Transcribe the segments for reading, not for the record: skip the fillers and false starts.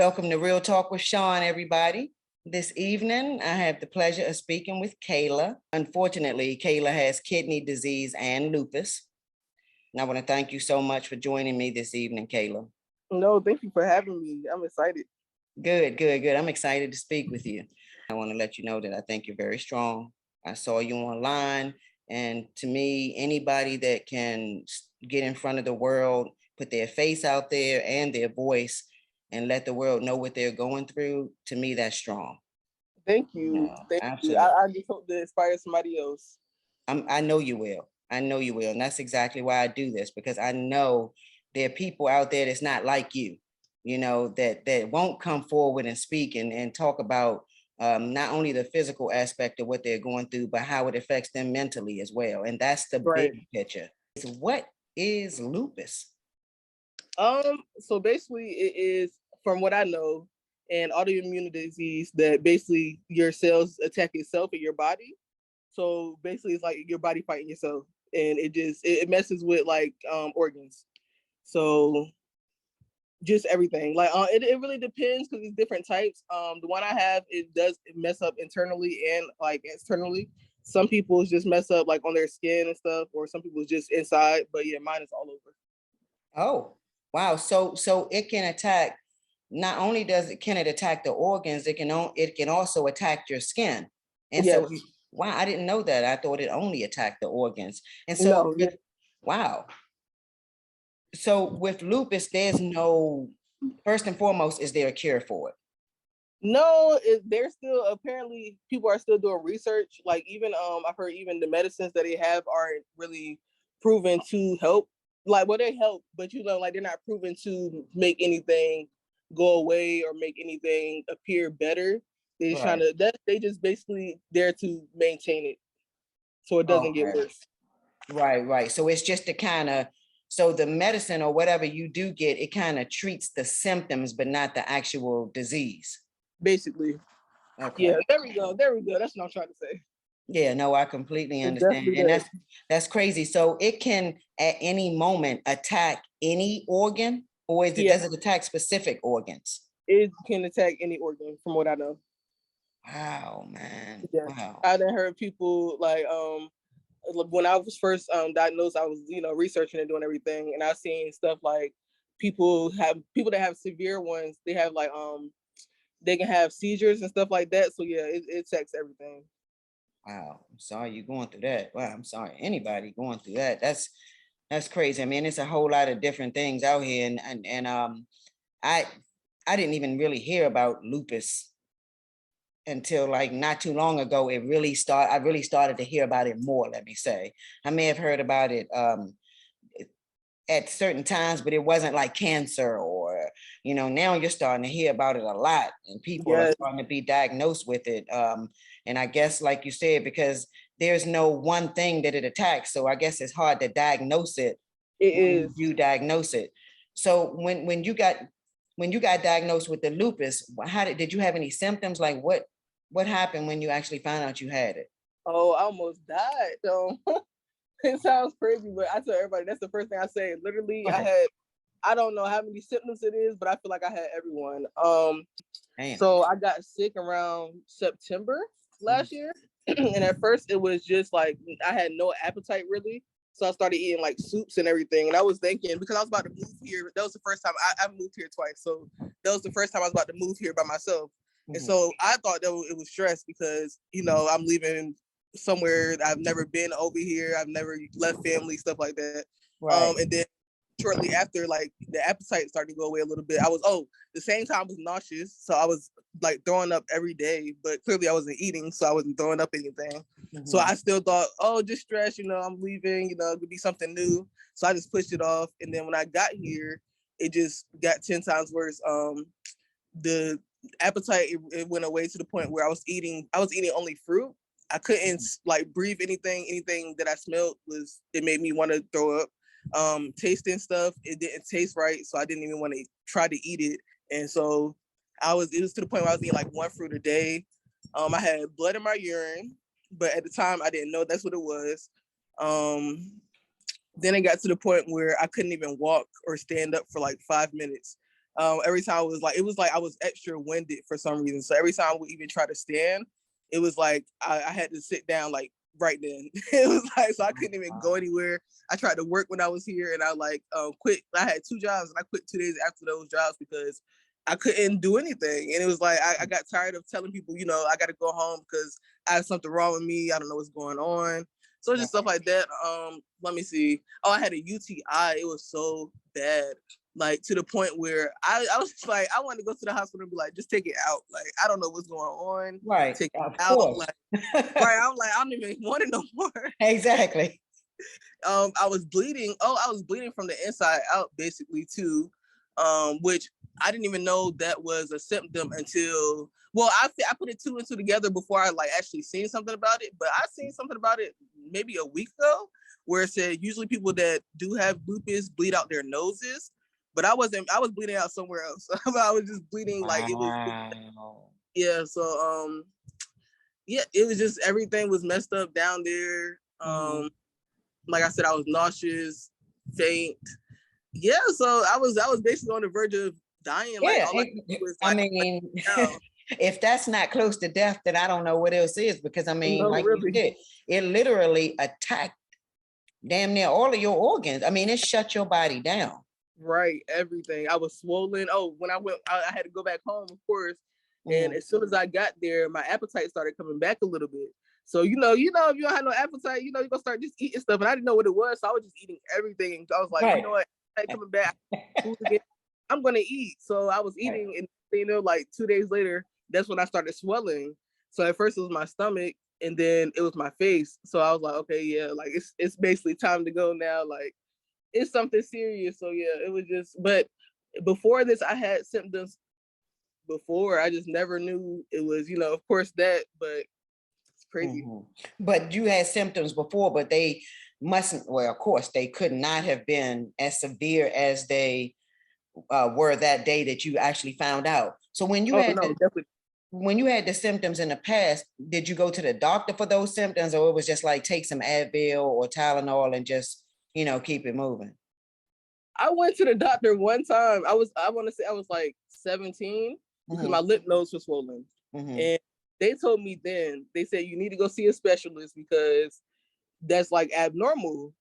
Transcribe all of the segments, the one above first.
Welcome to Real Talk with Sean, everybody. This evening, I have the pleasure of speaking with Kayla. Unfortunately, Kayla has kidney disease and lupus. And I want to thank you so much for joining me this evening, Kayla. No, thank you for having me. I'm excited. Good. I'm excited to speak with you. I want to let you know that I think you're very strong. I saw you online, and to me, anybody that can get in front of the world, put their face out there and their voice, and let the world know what they're going through, to me, that's strong. Thank you. Thank Absolutely. you. I just hope to inspire somebody else. I know you will. And that's exactly why I do this, because I know there are people out there that's not like you, that won't come forward and speak and talk about not only the physical aspect of what they're going through, but how it affects them mentally as well. And that's the big picture. So what is lupus? So basically it is, from what I know, an autoimmune disease that basically your cells attack itself in your body. So basically it's like your body fighting yourself, and it messes with like organs. So just everything. Like it really depends because it's different types. The one I have, it does mess up internally and like externally. Some people just mess up like on their skin and stuff, or some people just inside. But yeah, mine is all over. Oh, wow. So it can attack. Not only can it attack the organs, it can also attack your skin. And yes. So wow, I didn't know that. I thought it only attacked the organs. And so no. Wow. So with lupus, there's no, first and foremost, is there a cure for it? No, there's still, apparently people are still doing research. Like even I've heard even the medicines that they have aren't really proven to help. Like, well, they help, but like they're not proven to make anything go away or make anything appear better. They're just trying to, they just basically there to maintain it so it doesn't get worse. Right. So it's just to kind of, so the medicine or whatever you do get, it kind of treats the symptoms, but not the actual disease. Basically. Okay. Yeah, there we go. That's what I'm trying to say. Yeah, no, I completely understand. And that's crazy. So it can at any moment attack any organ, or does it attack specific organs? It can attack any organ from what I know. Wow, man. Yeah. Wow. I done heard people like when I was first diagnosed, I was researching and doing everything, and I seen stuff like people that have severe ones, they have like they can have seizures and stuff like that. So yeah, it affects everything. Wow, I'm sorry you're going through that. Wow, I'm sorry anybody going through that. That's crazy. I mean, it's a whole lot of different things out here, and I didn't even really hear about lupus until like not too long ago. I really started to hear about it more, let me say. I may have heard about it at certain times, but it wasn't like cancer or, now you're starting to hear about it a lot, and people are starting to be diagnosed with it. And I guess, like you said, because there's no one thing that it attacks, so I guess it's hard to diagnose it. It is. You diagnose it. So when you got diagnosed with the lupus, did you have any symptoms? Like what happened when you actually found out you had it? Oh, I almost died though. It sounds crazy, but I tell everybody that's the first thing I say. Literally, I don't know how many symptoms it is, but I feel like I had everyone. So I got sick around September last year. And at first it was just like I had no appetite really. So I started eating like soups and everything. And I was thinking, because I was about to move here, that was the first time I moved here twice. So that was the first time I was about to move here by myself. And so I thought that it was stress because, I'm leaving somewhere I've never been over here. I've never left family, stuff like that. And then shortly after, like the appetite started to go away a little bit. The same time I was nauseous. So I was like throwing up every day, but clearly I wasn't eating. So I wasn't throwing up anything. So I still thought, just stress, I'm leaving, it could be something new. So I just pushed it off. And then when I got here, it just got 10 times worse. The appetite, it went away to the point where I was eating only fruit. I couldn't like breathe anything that I smelled it made me want to throw up. Tasting stuff, it didn't taste right, so I didn't even want to try to eat it. And so it was to the point where I was eating like one fruit a day. I had blood in my urine, but at the time I didn't know that's what it was. Then it got to the point where I couldn't even walk or stand up for like 5 minutes. Every time it was like I was extra winded for some reason. So every time we even try to stand, it was like I had to sit down like right then. It was like, so I couldn't even go anywhere. I tried to work when I was here, and I quit. I had 2 jobs, and I quit 2 days after those jobs because I couldn't do anything. And it was like I got tired of telling people, I got to go home because I have something wrong with me. I don't know what's going on. So just stuff like that. Let me see. Oh, I had a UTI. It was so bad, like to the point where I was just like, I wanted to go to the hospital and be like, just take it out. Like, I don't know what's going on. Right. Take it out. Like, right. I'm like, I don't even want it no more. Exactly. I was bleeding. Oh, I was bleeding from the inside out, basically too. Which I didn't even know that was a symptom until, well, I put it 2 and 2 together before I like actually seen something about it. But I seen something about it maybe a week ago, where it said usually people that do have lupus bleed out their noses, but I was bleeding out somewhere else. I was just bleeding like it was. Yeah. So yeah, it was just everything was messed up down there. Like I said, I was nauseous, faint. Yeah, so I was basically on the verge of dying. Like Yeah, all I mean, if that's not close to death, then I don't know what else is. Because I mean, like really. You said, it literally attacked damn near all of your organs. I mean, it shut your body down. Right, everything. I was swollen. Oh, when I went, I had to go back home, of course. And as soon as I got there, my appetite started coming back a little bit. So if you don't have no appetite, you're gonna start just eating stuff. And I didn't know what it was, so I was just eating everything. And I was like, right. You know what? Coming back, food again. I'm gonna eat. So I was eating, and like 2 days later, that's when I started swelling. So at first it was my stomach, and then it was my face. So I was like, okay, yeah, like it's basically time to go now. Like it's something serious. So yeah, it was just. But before this, I had symptoms. Before I just never knew it was, of course that, but it's crazy. But you had symptoms before, but they mustn't. Well, of course, they could not have been as severe as they were that day that you actually found out. So when you when you had the symptoms in the past, did you go to the doctor for those symptoms, or it was just like take some Advil or Tylenol and just keep it moving? I went to the doctor one time. I want to say I was like 17 because my lip nose was swollen, and they told me then, they said you need to go see a specialist because that's like abnormal.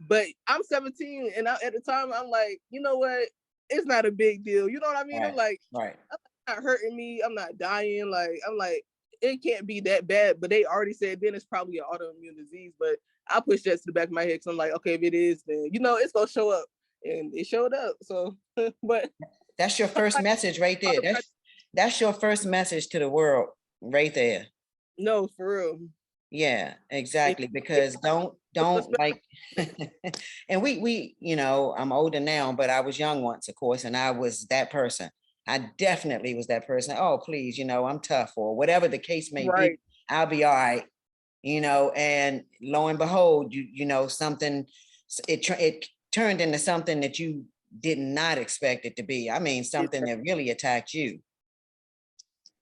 But I'm 17, and at the time I'm like, you know what? It's not a big deal. You know what I mean? Right. I'm like, right. I'm not hurting me. I'm not dying. Like I'm like, it can't be that bad. But they already said then it's probably an autoimmune disease. But I pushed that to the back of my head because I'm like, okay, if it is, then it's gonna show up, and it showed up. So, but that's your first message right there. That's your first message to the world right there. No, for real. Yeah, exactly. Because don't like, and we, I'm older now, but I was young once, of course, and I was that person. I definitely was that person. Oh, please, I'm tough, or whatever the case may be. I'll be all right, and lo and behold, something, it turned into something that you did not expect it to be. I mean, something that really attacked you.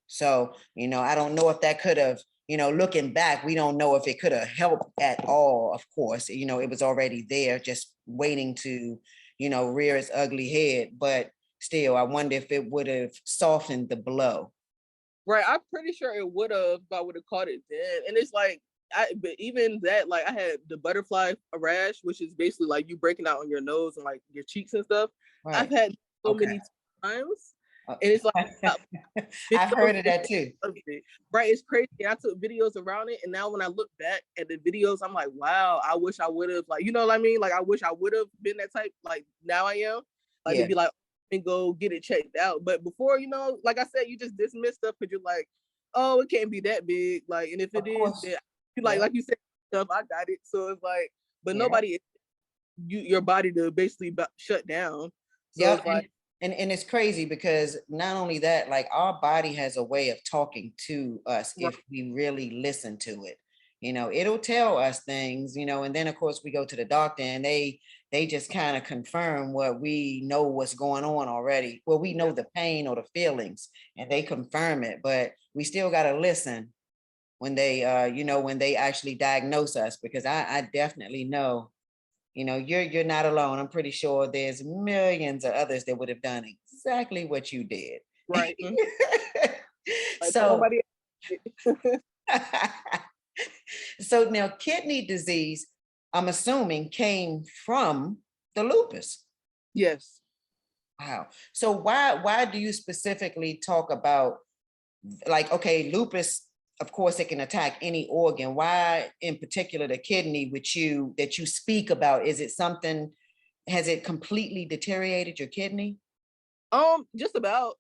So, I don't know if that could have, looking back, we don't know if it could have helped at all. Of course, it was already there, just waiting to, rear its ugly head. But still, I wonder if it would have softened the blow. Right. I'm pretty sure it would have, if I would have caught it then. And it's like, but even that, like I had the butterfly rash, which is basically like you breaking out on your nose and like your cheeks and stuff. Right. I've had so many times. And it's like I've heard of that too. Right, it's crazy. I took videos around it, and now when I look back at the videos, I'm like, wow, I wish I would have, like, you know what I mean? Like, I wish I would have been that type. Like now I am. Like to be like, and go get it checked out. But before, like I said, you just dismiss stuff because you're like, oh, it can't be that big. Like, and if it is, then like you said, stuff, I got it. So it's like, but nobody, your body to basically shut down. So it's like. And it's crazy because not only that, like our body has a way of talking to us if we really listen to it. It'll tell us things, and then of course we go to the doctor and they just kind of confirm what we know what's going on already. Well, we know the pain or the feelings and they confirm it, but we still got to listen when they, when they actually diagnose us, because I definitely know you're not alone. I'm pretty sure there's millions of others that would have done exactly what you did. Right. Like, So, nobody. so now kidney disease, I'm assuming, came from the lupus. Yes. Wow. So why do you specifically talk about, like, okay, lupus, of course it can attack any organ. Why in particular the kidney that you speak about? Is it something, has it completely deteriorated your kidney? Just about.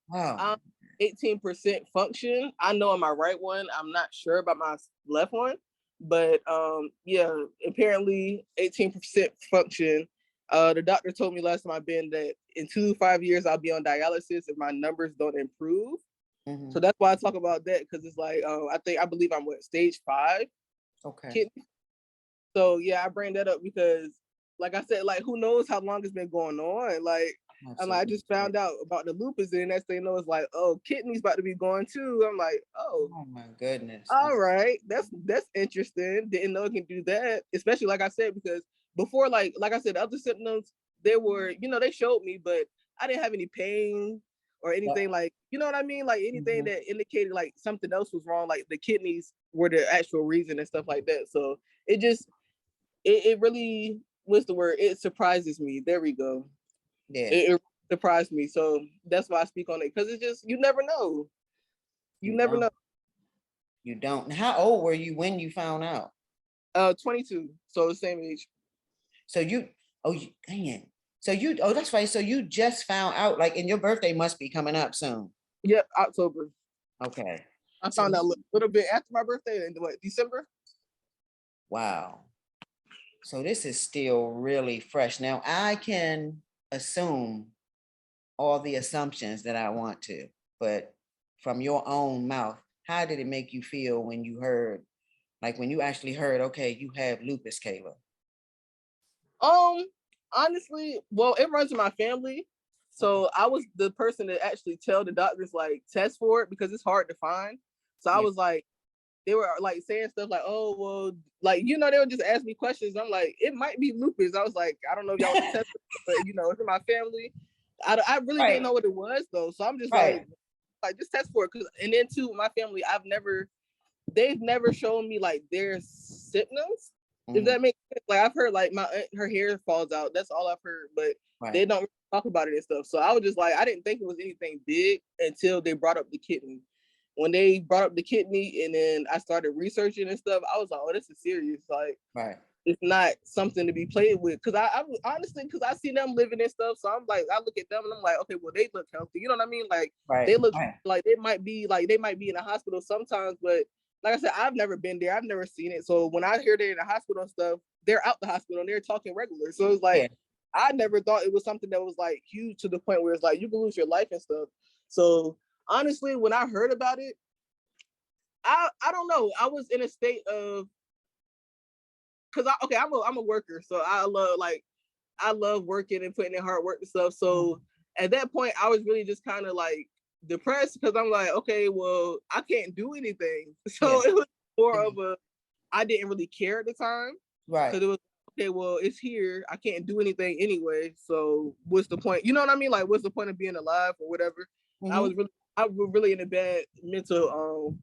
Wow. 18% function. I know on my right one. I'm not sure about my left one, but yeah, apparently 18% function. The doctor told me last time I've been that in 2 to 5 years I'll be on dialysis if my numbers don't improve. Mm-hmm. So that's why I talk about that, because it's like I believe I'm stage 5 kidney. So yeah, I bring that up because, like I said, like who knows how long it's been going on. Like I just found out about the lupus, and next thing you know, it's like, oh, kidney's about to be going too. I'm like, oh my goodness. All right, that's interesting. Didn't know it can do that, especially like I said, because before, like I said, the other symptoms, they were, they showed me, but I didn't have any pain or anything, like, you know what I mean? Like anything that indicated like something else was wrong, like the kidneys were the actual reason and stuff like that. So it just, it really, what's the word? It surprises me. There we go. Yeah. It surprised me. So that's why I speak on it, because it's just, you never know. You never know. You don't. How old were you when you found out? 22. So the same age. So dang it. So that's right. So you just found out, like, and your birthday must be coming up soon. Yep, October. Okay. I found out a little bit after my birthday in December. Wow. So this is still really fresh. Now I can assume all the assumptions that I want to, but from your own mouth, how did it make you feel when you heard, like when you actually heard, okay, you have lupus, Kayla? Honestly, well, it runs in my family. So I was the person that actually tell the doctors, like, test for it, because it's hard to find. So I was like, they were like saying stuff like, oh, well, like, they would just ask me questions. I'm like, it might be lupus. I was like, I don't know if y'all want to test it, but it's in my family. I really didn't know what it was though. So I'm just like, just test for it. And then too, my family, they've never shown me like their symptoms. If that makes sense. Like I've heard like my aunt, her hair falls out. That's all I've heard, but they don't talk about it and stuff. So I was just like, I didn't think it was anything big until they brought up the kidney. When they brought up the kidney and then I started researching and stuff, I was like, oh, this is serious. Like, it's not something to be played with. Cause I honestly, cause I see them living and stuff. So I'm like, I look at them and I'm like, okay, well, they look healthy. You know what I mean? Like they look like they might be in a hospital sometimes, but like I said, I've never been there. I've never seen it. So when I hear they're in the hospital and stuff, they're out the hospital and they're talking regular. So it's like, I never thought it was something that was like huge to the point where it's like, you can lose your life and stuff. So honestly, when I heard about it, I don't know. I was in a state of, cause I'm a worker. So I love working and putting in hard work and stuff. So at that point, I was really just kind of like depressed, because I'm like, okay, well, I can't do anything. So it was more of I didn't really care at the time. Because it was, okay, well, it's here. I can't do anything anyway. So what's the point? You know what I mean? Like, what's the point of being alive or whatever? I was really in a bad mental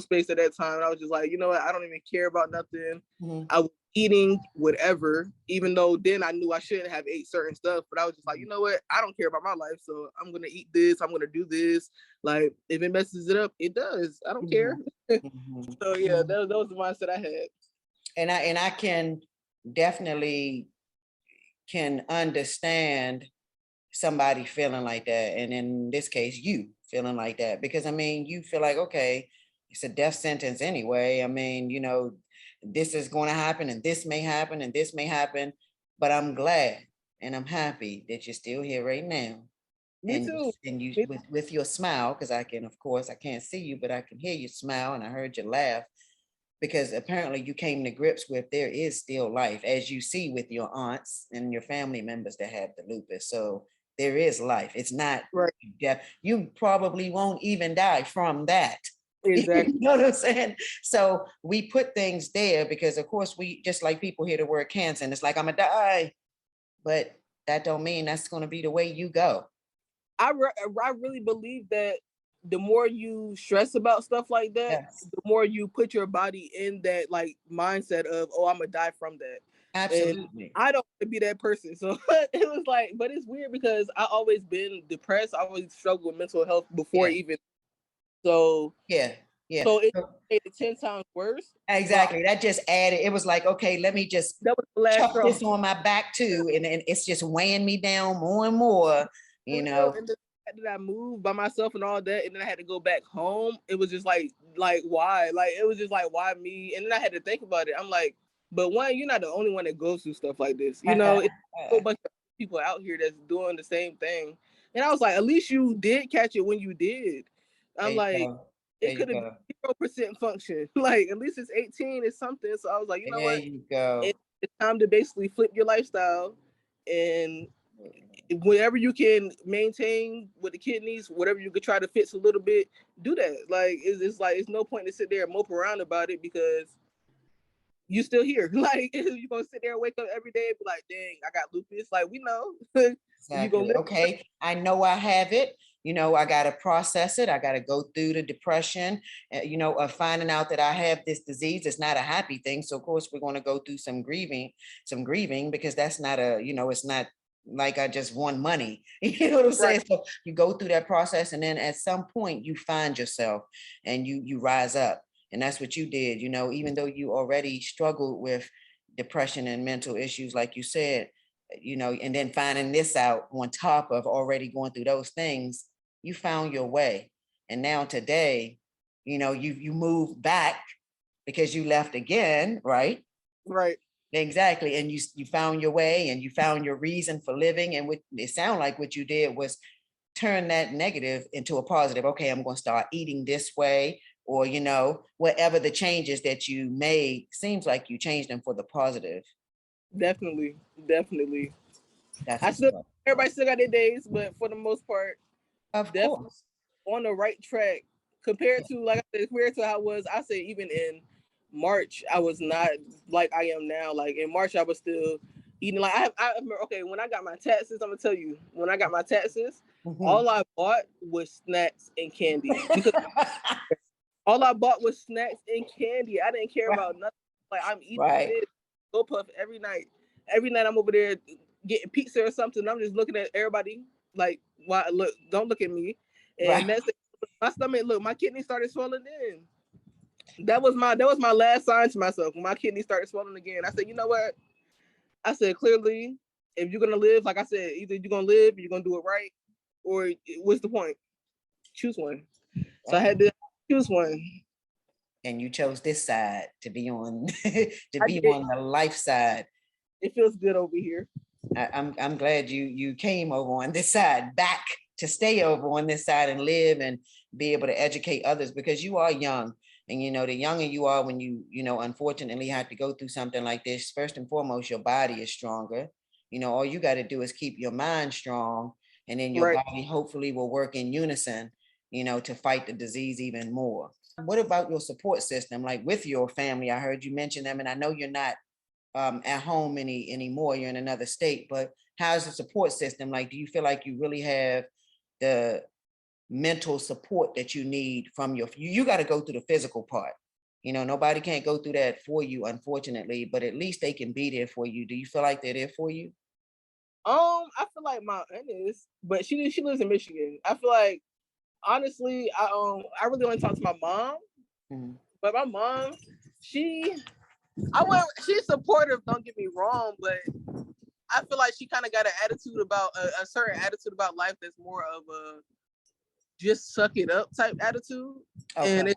space at that time. And I was just like, you know what? I don't even care about nothing. I was eating whatever, even though then I knew I shouldn't have ate certain stuff. But I was just like, you know what? I don't care about my life. So I'm going to eat this. I'm going to do this. Like, if it messes it up, it does. I don't care. So yeah, that was the mindset I had. And I can definitely can understand somebody feeling like that. And in this case, you feeling like that, because I mean, you feel like, okay, it's a death sentence anyway. I mean, this is going to happen and this may happen and this may happen, but I'm glad and I'm happy that you're still here right now. Me too. And you with your smile, because I can't see you, but I can hear you smile and I heard you laugh, because apparently you came to grips with there is still life, as you see with your aunts and your family members that have the lupus. So there is life. It's not death. You probably won't even die from that. Exactly. You know what I'm saying? So we put things there because, of course, we just like people hear the word cancer and it's like, I'm gonna die. But that don't mean that's going to be the way you go. I really believe that the more you stress about stuff like that, Yes. the more you put your body in that like mindset of, oh, I'm gonna die from that. Absolutely. And I don't want to be that person. So it was like, but it's weird because I always been depressed. I always struggled with mental health before even. So yeah. So it made it 10 times worse. Exactly. That just added, it was like, okay, let me just chuck this on my back too. And it's just weighing me down more and more, you know. And then I moved by myself and all that, and then I had to go back home. It was just like why? Like it was just like, why me? And then I had to think about it. I'm like, but one, you're not the only one that goes through stuff like this. You know, it's a whole bunch of people out here that's doing the same thing. And I was like, at least you did catch it when you did. I'm like, it could have been 0% function. Like at least it's 18, it's something. So I was like, you know what? You go. It's time to basically flip your lifestyle, and whatever you can maintain with the kidneys, whatever you could try to fix a little bit, do that. Like it's like it's no point to sit there and mope around about it because you still here. Like you're gonna sit there and wake up every day and be like, dang, I got lupus. Like we know. Exactly. Okay, I know I have it. You know, I got to process it. I got to go through the depression, you know, of finding out that I have this disease. It's not a happy thing. So of course we're going to go through some grieving, because that's not a, you know, it's not like I just won money. You know what I'm saying? So you go through that process, and then at some point you find yourself and you rise up. And that's what you did, you know, even though you already struggled with depression and mental issues, like you said, you know, and then finding this out on top of already going through those things, you found your way. And now today, you know, you move back because you left again, right? Right. Exactly. And you found your way and you found your reason for living. And what it sounded like what you did was turn that negative into a positive. Okay, I'm going to start eating this way, or, you know, whatever the changes that you made, seems like you changed them for the positive. Definitely. That's everybody still got their days, but for the most part, of course, on the right track compared to, like I said, compared to how I was. I say even in March, I was not like I am now. Like in March, I was still eating. Like I remember, okay, when I got my taxes, I'm gonna tell you, when I got my taxes, all I bought was snacks and candy. Because all I bought was snacks and candy. I didn't care about nothing. Like I'm eating this Go Puff every night. Every night I'm over there getting pizza or something. I'm just looking at everybody like, why? Look, don't look at me. And that's my stomach. Look, my kidney started swelling in. That was my last sign to myself. When my kidney started swelling again, I said, you know what? I said, clearly, if you're gonna live, like I said, either you're gonna live, you're gonna do it right, or what's the point? Choose one. So I had to choose one. And you chose this side to be on, on the life side. It feels good over here. I'm glad you came over on this side, back to stay over on this side and live and be able to educate others, because you are young. And, you know, the younger you are, when you know, unfortunately have to go through something like this, first and foremost, your body is stronger. You know, all you got to do is keep your mind strong, and then your body hopefully will work in unison, you know, to fight the disease even more. What about your support system, like with your family? I heard you mention them, and I know you're not at home anymore. You're in another state, but how's the support system? Like, do you feel like you really have the mental support that you need from you got to go through the physical part. You know, nobody can't go through that for you, unfortunately, but at least they can be there for you. Do you feel like they're there for you? I feel like my aunt is, but she lives in Michigan. I feel like, honestly, I really only talk to my mom, but my mom, she's supportive. Don't get me wrong, but I feel like she kind of got an attitude about a certain attitude about life that's more of a just suck it up type attitude. Okay.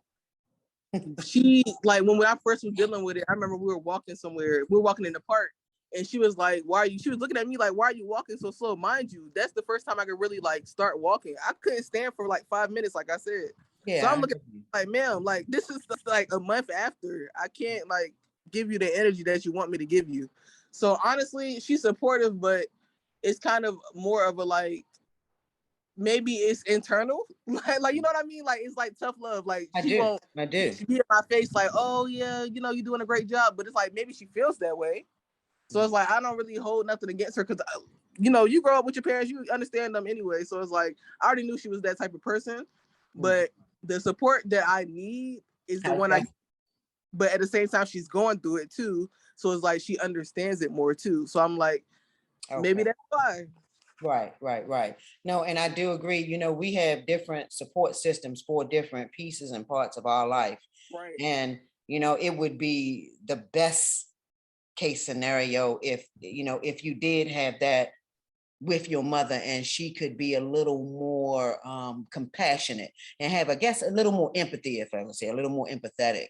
And she, like, when I first was dealing with it, I remember we were walking somewhere. We were walking in the park, and she was like, she was looking at me like, why are you walking so slow? Mind you, that's the first time I could really like start walking. I couldn't stand for like 5 minutes, like I said. Yeah. So I'm looking like, ma'am, like this is like a month after. I can't like give you the energy that you want me to give you. So honestly, she's supportive, but it's kind of more of a like, maybe it's internal, like you know what I mean? Like it's like tough love. Like she won't she be in my face like, oh yeah, you know, you're doing a great job, but it's like maybe she feels that way. So it's like I don't really hold nothing against her, because you grow up with your parents, you understand them anyway. So it's like, I already knew she was that type of person, but the support that I need is the one but at the same time, she's going through it too. So it's like, she understands it more too. So I'm like, maybe that's why. Right. No, and I do agree. We have different support systems for different pieces and parts of our life. Right. And, it would be the best case scenario if you did have that with your mother, and she could be a little more compassionate and have, I guess, a little more empathy, if I would say, a little more empathetic,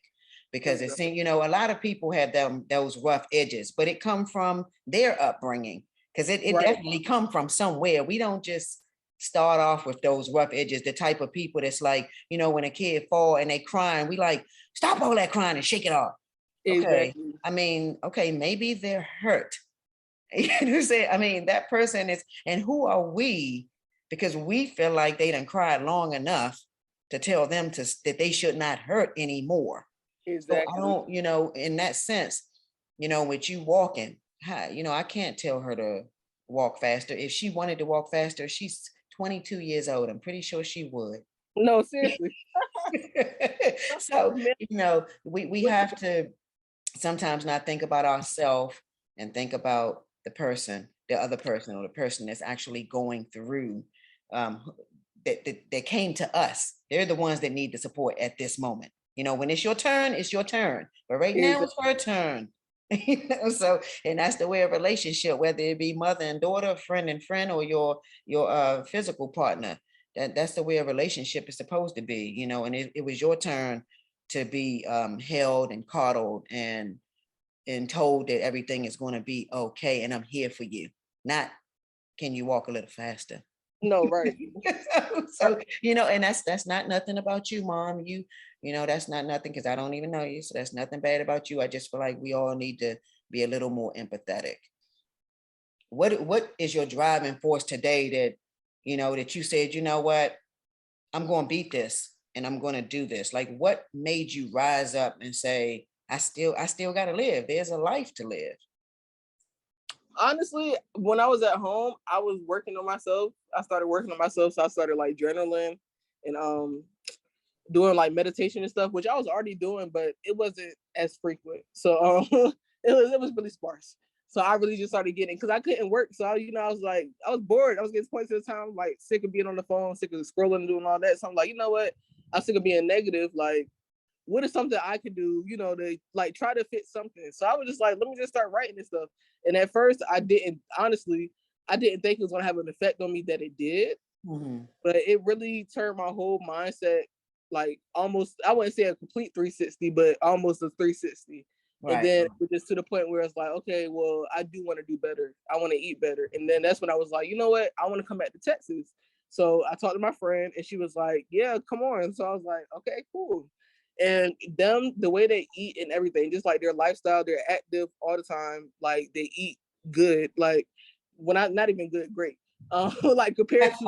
because it seems, a lot of people have those rough edges, but it come from their upbringing, because it definitely come from somewhere. We don't just start off with those rough edges. The type of people that's like, when a kid fall and they crying, we like, stop all that crying and shake it off. Okay. Exactly. I mean, okay, maybe they're hurt. You say, I mean, that person is, and who are we? Because we feel like they done cried long enough to tell them that they should not hurt anymore. Exactly. So I don't, in that sense, with you walking, I can't tell her to walk faster. If she wanted to walk faster, she's 22 years old. I'm pretty sure she would. No, seriously. So, we have to sometimes not think about ourselves and think about the other person, or the person that's actually going through, that came to us. They're the ones that need the support at this moment. When it's your turn, it's your turn. But right now it's her turn. So, and that's the way of relationship, whether it be mother and daughter, friend and friend, or your physical partner. That's the way a relationship is supposed to be, and it was your turn to be held and coddled and told that everything is going to be okay, and I'm here for you. Not, can you walk a little faster? No, right. So, and that's not nothing about you, Mom. That's not nothing, because I don't even know you. So that's nothing bad about you. I just feel like we all need to be a little more empathetic. What is your driving force today that you said, what, I'm going to beat this and I'm going to do this? Like, what made you rise up and say, I still got to live. There's a life to live. Honestly, when I was at home, I was working on myself. I started working on myself. So I started like journaling and doing like meditation and stuff, which I was already doing, but it wasn't as frequent. So it was really sparse. So I really just started getting, because I couldn't work. So I was like, I was bored. I was getting points at the time, like sick of being on the phone, sick of scrolling and doing all that. So I'm like, you know what? I'm sick of being negative. Like, what is something I could do, to like try to fit something? So I was just like, let me just start writing this stuff. And at first I didn't think it was gonna have an effect on me that it did. Mm-hmm. But it really turned my whole mindset, like almost, I wouldn't say a complete 360, but almost a 360. Right. And then it just to the point where it's like, okay, well, I do want to do better. I want to eat better. And then that's when I was like, you know what? I want to come back to Texas. So I talked to my friend and she was like, yeah, come on. So I was like, okay, cool. And them, the way they eat and everything, just like their lifestyle, they're active all the time. Like they eat good. Like when I not even good, great. Like compared to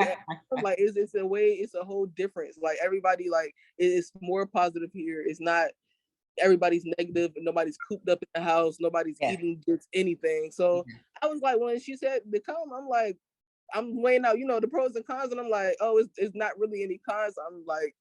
like it's a way, it's a whole difference. Like everybody, like it's more positive here. It's not everybody's negative and nobody's cooped up in the house. Nobody's eating just anything. So I was like, when she said to come, I'm like, I'm weighing out, the pros and cons, and I'm like, oh, it's not really any cons. I'm like,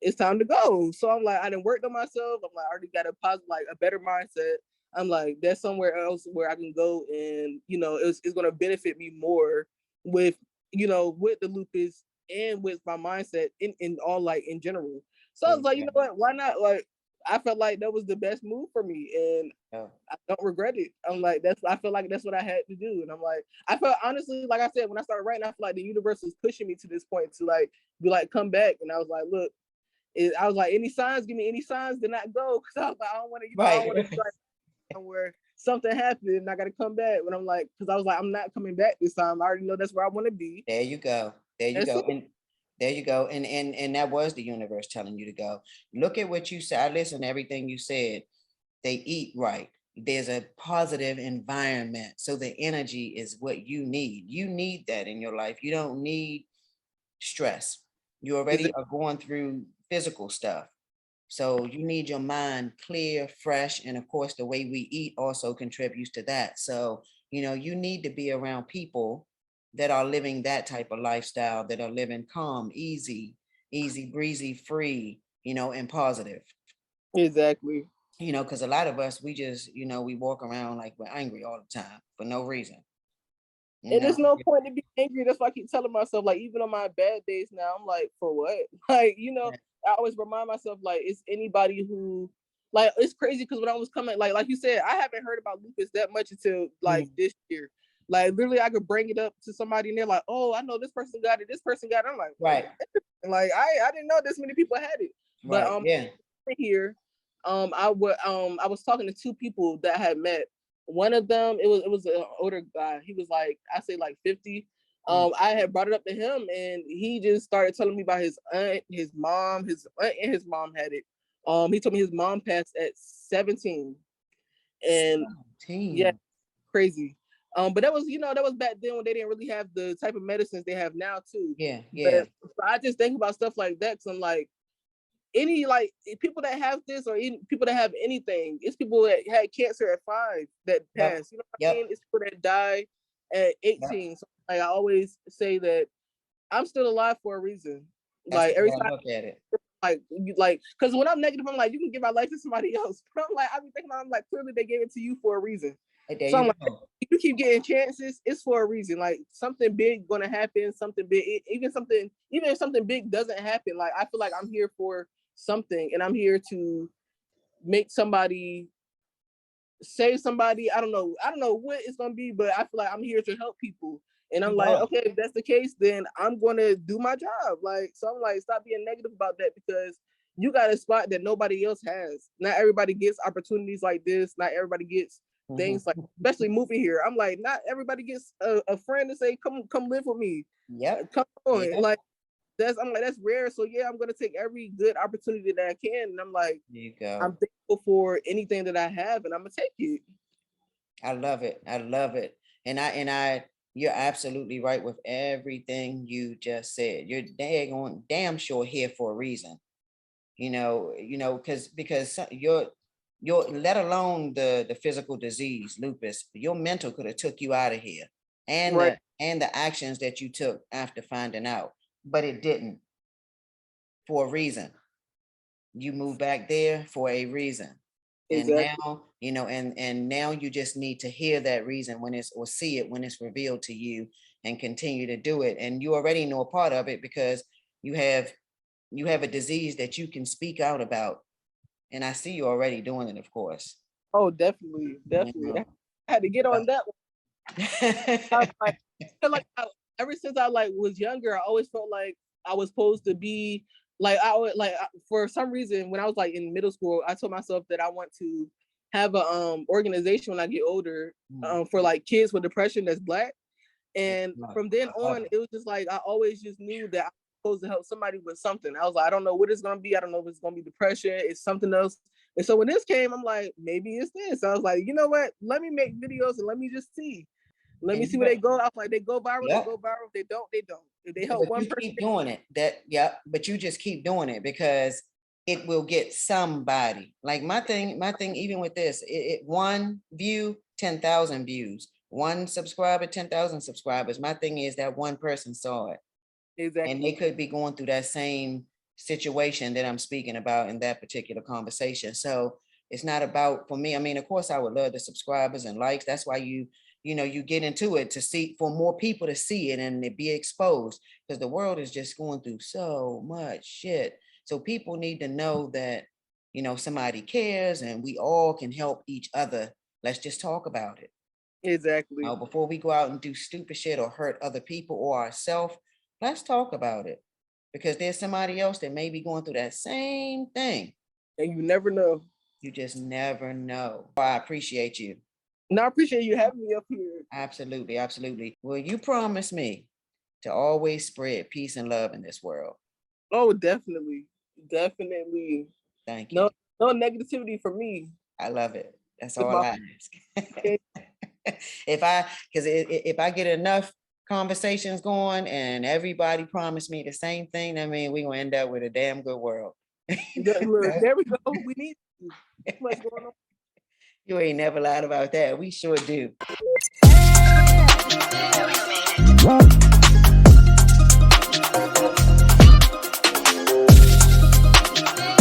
it's time to go. So I'm like, I done worked on myself. I'm like, I already got a better mindset. I'm like, there's somewhere else where I can go, and it's gonna benefit me more with with the lupus and with my mindset in all, like, in general. So I was like, you know what, why not? Like, I felt like that was the best move for me, and I don't regret it. I'm like, I feel like that's what I had to do. And I'm like, I felt, honestly, like I said, when I started writing, I feel like the universe was pushing me to this point to like be like, come back. And I was like, look, I was like, any signs? Give me any signs to not go, because I was like, I don't want to, I don't want to where something happened and I got to come back. When I'm like, because I was like, I'm not coming back this time. I already know that's where I want to be. There you go. And there you go. And that was the universe telling you to go. Look at what you said. I listened to everything you said. They eat right. There's a positive environment. So the energy is what you need. You need that in your life. You don't need stress. You already are going through physical stuff. So you need your mind clear, fresh, and of course, the way we eat also contributes to that. So, you need to be around people that are living that type of lifestyle, that are living calm, easy breezy, free, and positive. Exactly. Because a lot of us, we just, we walk around like we're angry all the time for no reason. And there's no point to be angry. That's why I keep telling myself, like, even on my bad days now, I'm like, for what? Like, I always remind myself, like, it's anybody who, like, it's crazy because when I was coming, like you said, I haven't heard about lupus that much until like this year. Like, literally, I could bring it up to somebody and they're like, oh, I know this person got it. This person got it. I'm like, right. Like, I didn't know this many people had it. But here, I was talking to two people that I had met. One of them, it was an older guy. He was like, I say like 50. I had brought it up to him, and he just started telling me about his aunt, his mom, his aunt and his mom had it. He told me his mom passed at 17, and 17. Yeah, crazy. But that was back then when they didn't really have the type of medicines they have now too. Yeah. But I just think about stuff like that because I'm like, any like people that have this or people that have anything, it's people that had cancer at 5 that passed. You know what I mean? It's people that die at 18. Yep. So like I always say that I'm still alive for a reason. That's like every time I look at it. Like because when I'm negative, I'm like, you can give my life to somebody else. But I'm like, I be thinking, I'm like, clearly they gave it to you for a reason. So I'm like, you keep getting chances, it's for a reason. Like something big gonna happen, something big, even if something big doesn't happen, like I feel like I'm here for something, and I'm here to make somebody, save somebody. I don't know what it's gonna be, but I feel like I'm here to help people. And I'm like, okay, if that's the case, then I'm gonna do my job. Like, so I'm like, stop being negative about that, because you got a spot that nobody else has. Not everybody gets opportunities like this. Not everybody gets things like, especially moving here. I'm like, not everybody gets a friend to say, come live with me. Come on. Like, I'm like, that's rare. So yeah, I'm gonna take every good opportunity that I can. And I'm like, I'm thankful for anything that I have, and I'm gonna take it. I love it. And you're absolutely right with everything you just said. You're damn sure here for a reason. Because your let alone the physical disease, lupus, your mental could have took you out of here, and the actions that you took after finding out, but it didn't, for a reason. You moved back there for a reason. Exactly. And now, and now you just need to hear that reason or see it when it's revealed to you, and continue to do it. And you already know a part of it because you have a disease that you can speak out about. And I see you already doing it, of course. Oh, definitely. I had to get on that one. I feel like ever since I was younger, I always felt like I was supposed to be like, for some reason, when I was in middle school, I told myself that I want to have a organization when I get older, for kids with depression that's Black. And from then on, it was just like, I always just knew that I was supposed to help somebody with something. I was like, I don't know what it's going to be. I don't know if it's going to be depression. It's something else. And so when this came, I'm like, maybe it's this. I was like, you know what? Let me make videos and let me just see. Let me see where they go. I was like, they go viral, they go viral. If they don't, they don't. If they help one person. Keep doing it. But you just keep doing it because it will get somebody. Like my thing, even with this, one view, 10,000 views. One subscriber, 10,000 subscribers. My thing is that one person saw it. Exactly. And they could be going through that same situation that I'm speaking about in that particular conversation. So it's not about, for me, I mean, of course, I would love the subscribers and likes. That's why you get into it, to see, for more people to see it and it be exposed, because the world is just going through so much shit. So people need to know that, somebody cares and we all can help each other. Let's just talk about it. Exactly. Before we go out and do stupid shit or hurt other people or ourselves, let's talk about it, because there's somebody else that may be going through that same thing. And you never know. You just never know. I appreciate you. No, I appreciate you having me up here. Absolutely, absolutely. Well, you promised me to always spread peace and love in this world. Oh, definitely. Definitely. Thank you. No negativity for me. I love it. That's all I ask. If I get enough conversations going and everybody promised me the same thing, I mean, we're gonna end up with a damn good world. Look, there we go. We need too much going on. You ain't never lied about that. We sure do.